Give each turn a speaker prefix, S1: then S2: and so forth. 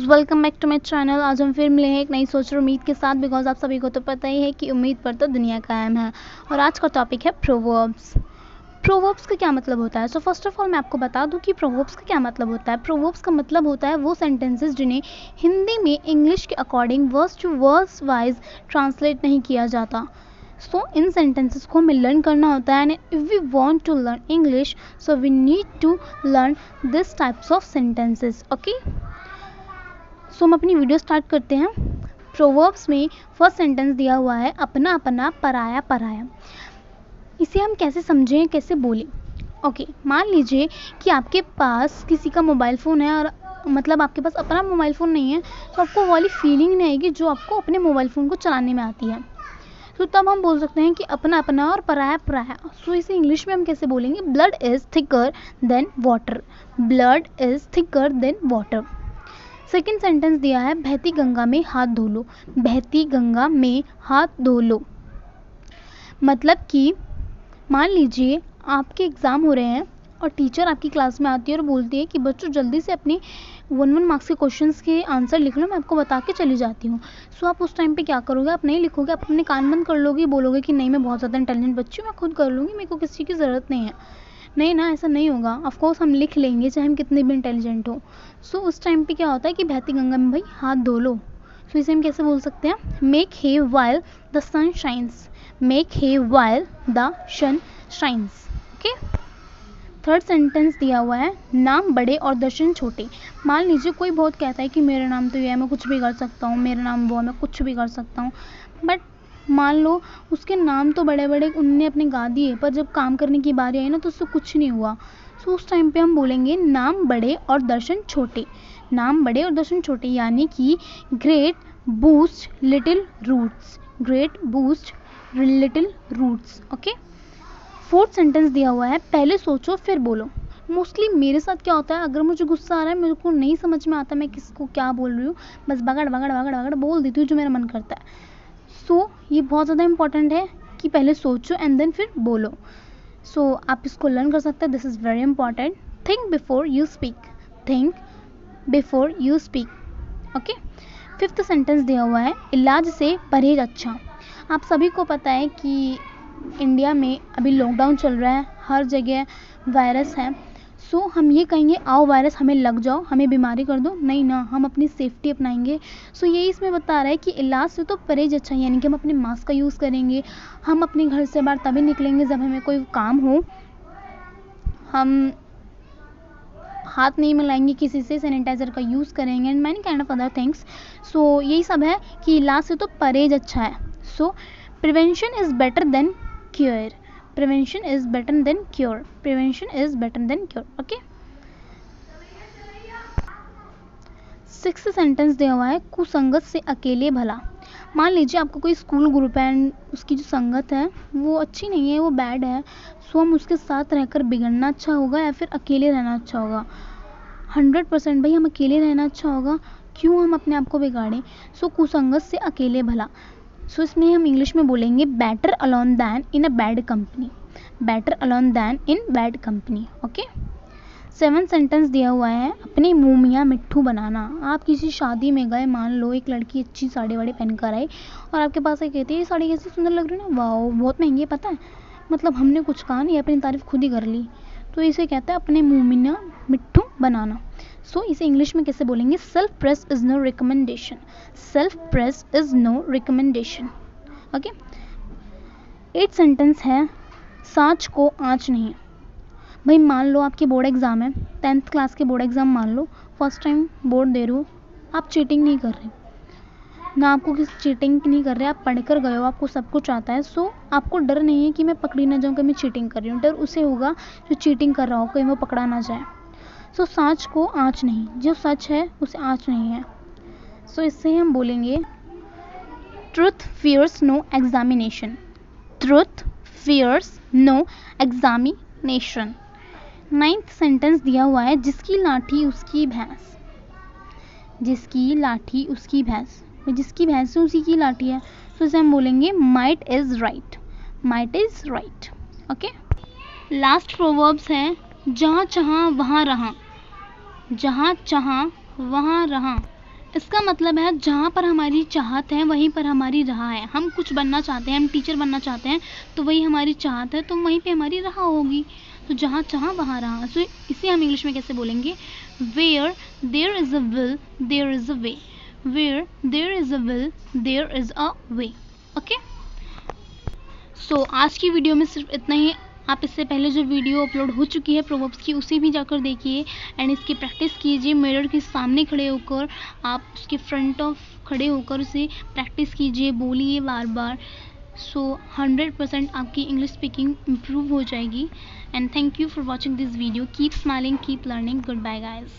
S1: Guys, welcome back to my channel. आज हम फिर मिले हैं एक नई सोच और उम्मीद के साथ। बिकॉज आप सभी को तो पता ही है कि उम्मीद पर तो दुनिया कायम है। और आज का टॉपिक है प्रोवर्ब्स। प्रोवर्ब्स का क्या मतलब होता है? सो फर्स्ट ऑफ ऑल मैं आपको बता दूं कि प्रोवर्ब्स का क्या मतलब होता है। प्रोवर्ब्स का मतलब होता है वो सेंटेंसेस जिन्हें हिंदी में इंग्लिश के according word to word wise translate नहीं किया जाता। सो इन सेंटेंसेस को हमें लर्न करना होता है। And if we want to learn English, so we need to learn this types of sentences. Okay, so हम अपनी वीडियो स्टार्ट करते हैं। प्रोवर्ब्स में फर्स्ट सेंटेंस दिया हुआ है अपना अपना पराया पराया। इसे हम कैसे समझें, कैसे बोलें? ओके, मान लीजिए कि आपके पास किसी का मोबाइल फ़ोन है और मतलब आपके पास अपना मोबाइल फ़ोन नहीं है, तो आपको वाली फीलिंग नहीं आएगी जो आपको अपने मोबाइल फ़ोन को चलाने में आती है। तो तब हम बोल सकते हैं कि अपना अपना और पराया पराया। सो इसे इंग्लिश में हम कैसे बोलेंगे? Blood is thicker than water. Blood is thicker than water. Second sentence दिया है बहती गंगा में हाथ धो लो। बहती गंगा में हाथ धो लो मतलब कि मान लीजिए आपके एग्ज़ाम हो रहे हैं और टीचर आपकी क्लास में आती है और बोलती है कि बच्चों जल्दी से अपने 1 मार्क्स के क्वेश्चंस के आंसर लिख लो, मैं आपको बता के चली जाती हूँ। सो आप उस टाइम पे क्या करोगे? आप नहीं लिखोगे, आप अपने कान बंद कर लोगे, बोलोगे कि नहीं मैं बहुत ज़्यादा इंटेलिजेंट बच्ची हूँ, मैं खुद कर लूँगी, मेरे को किसी की ज़रूरत नहीं है। नहीं ना, ऐसा नहीं होगा। ऑफ कोर्स हम लिख लेंगे चाहे हम कितने भी इंटेलिजेंट हो। सो उस टाइम पे क्या होता है कि बहती गंगा में भाई हाथ धो लो। सो इसे हम कैसे बोल सकते हैं? Make hay while the sun shines. Make hay while the sun shines. Okay, third sentence दिया हुआ है नाम बड़े और दर्शन छोटे। मान लीजिए कोई बहुत कहता है कि मेरा नाम तो ये है, मैं कुछ भी कर सकता हूँ, मेरा नाम वो है, मैं कुछ भी कर सकता हूँ। बट मान लो उसके नाम तो बड़े बड़े उनने अपने गा दिए, पर जब काम करने की बारी आई ना तो उससे कुछ नहीं हुआ। सो उस टाइम पे हम बोलेंगे नाम बड़े और दर्शन छोटे। नाम बड़े और दर्शन छोटे यानी कि great boost little roots. Great boost little roots. Okay, fourth sentence दिया हुआ है पहले सोचो फिर बोलो। मोस्टली मेरे साथ क्या होता है, अगर मुझे गुस्सा आ रहा है, मेरे को नहीं समझ में आता मैं किसको क्या बोल रही हूँ, बस बगड़ बगड़ बगड़ बगड़ बोल देती हूँ जो मेरा मन करता है। सो ये बहुत ज़्यादा इंपॉर्टेंट है कि पहले सोचो एंड देन फिर बोलो। सो आप इसको लर्न कर सकते हैं। This is very important. Think before you speak. Think before you speak. Okay, fifth sentence दिया हुआ है इलाज से परहेज अच्छा। आप सभी को पता है कि इंडिया में अभी लॉकडाउन चल रहा है, हर जगह वायरस है। सो हम ये कहेंगे आओ वायरस हमें लग जाओ, हमें बीमारी कर दो, नहीं ना, हम अपनी सेफ्टी अपनाएंगे। सो यही इसमें बता रहा है कि इलाज से तो परहेज अच्छा, यानी कि हम अपने मास्क का यूज़ करेंगे। हम अपने घर से बाहर तभी निकलेंगे जब हमें कोई काम हो। हम हाथ नहीं मिलाएंगे किसी से, सैनिटाइज़र का यूज़ करेंगे and many kind of other things. So यही सब है कि इलाज से तो परहेज अच्छा है। सो prevention is better than cure. Prevention is better than cure. Prevention is better than cure. Okay, sixth sentence दिया हुआ है कुसंगत से अकेले भला। मान लीजिए आपका कोई स्कूल ग्रुप है एंड उसकी जो संगत है वो अच्छी नहीं है, वो बैड है। सो हम उसके साथ रहकर बिगड़ना अच्छा होगा या फिर अकेले रहना अच्छा होगा? 100% भाई हम अकेले रहना अच्छा होगा। क्यों हम अपने आप को बिगाड़ें? सो कुसंगत से अकेले भला। सो इसमें हम इंग्लिश में बोलेंगे better alone than in a bad company. Better alone than in bad company. Okay, seven sentence दिया हुआ है अपने मुँह मियाँ मिट्ठू बनाना। आप किसी शादी में गए, मान लो एक लड़की अच्छी साड़ी वाड़ी पहन कर आई और आपके पास एक कहती है ये साड़ी कैसी सुंदर लग रही है ना, वाह बहुत महंगी है पता है। मतलब हमने कुछ कहा नहीं, अपनी तारीफ खुद ही कर ली। तो इसे कहते हैं अपने मुँह मियाँ मिट्ठू बनाना। सो इसे इंग्लिश में कैसे बोलेंगे? Self praise is no recommendation. Self praise is no recommendation. Okay, 8 sentence है सांच को आँच नहीं। भाई मान लो आपकी बोर्ड एग्ज़ाम है, 10th क्लास के बोर्ड एग्ज़ाम मान लो, फर्स्ट टाइम बोर्ड दे रहे हो, आप चीटिंग नहीं कर रहे ना, आपको किसी चीटिंग नहीं कर रहे, आप पढ़ कर गए हो, आपको सब कुछ आता है। सो आपको डर नहीं है कि मैं पकड़ी ना जाऊँ कि मैं चीटिंग कर रही हूँ। डर उसे होगा जो चीटिंग कर रहा हो, कहीं वो पकड़ा ना जाए। सो सांच को आँच नहीं, जो सच है उसे आँच नहीं है। सो इससे हम बोलेंगे truth fears no examination. Truth fears no examination. 9th sentence दिया हुआ है जिसकी लाठी उसकी भैंस। जिसकी लाठी उसकी भैंस, जिसकी भैंस है उसी की लाठी है। तो इसे हम बोलेंगे might is right. Might is right. Okay, last proverbs है जहाँ चाहा वहाँ रहा। जहाँ चाहा वहाँ रहा। इसका मतलब है जहाँ पर हमारी चाहत है वहीं पर हमारी राह है। हम कुछ बनना चाहते हैं, हम टीचर बनना चाहते हैं, तो वही हमारी चाहत है, तो वहीं पे हमारी राह होगी। तो जहाँ चाह वहाँ राह। सो इसे हम इंग्लिश में कैसे बोलेंगे? Where there is a will there is a way. Where there is a will there is a way. Okay, so आज की वीडियो में सिर्फ इतना ही। आप इससे पहले जो वीडियो अपलोड हो चुकी है प्रोवर्ब्स की, उसे भी जाकर देखिए एंड इसकी प्रैक्टिस कीजिए। मिरर के सामने खड़े होकर, आप उसके फ्रंट ऑफ खड़े होकर उसे प्रैक्टिस कीजिए, बोलिए बार बार। सो 100% आपकी इंग्लिश स्पीकिंग इम्प्रूव हो जाएगी। And thank you for watching this video. Keep smiling, keep learning. Good bye guys.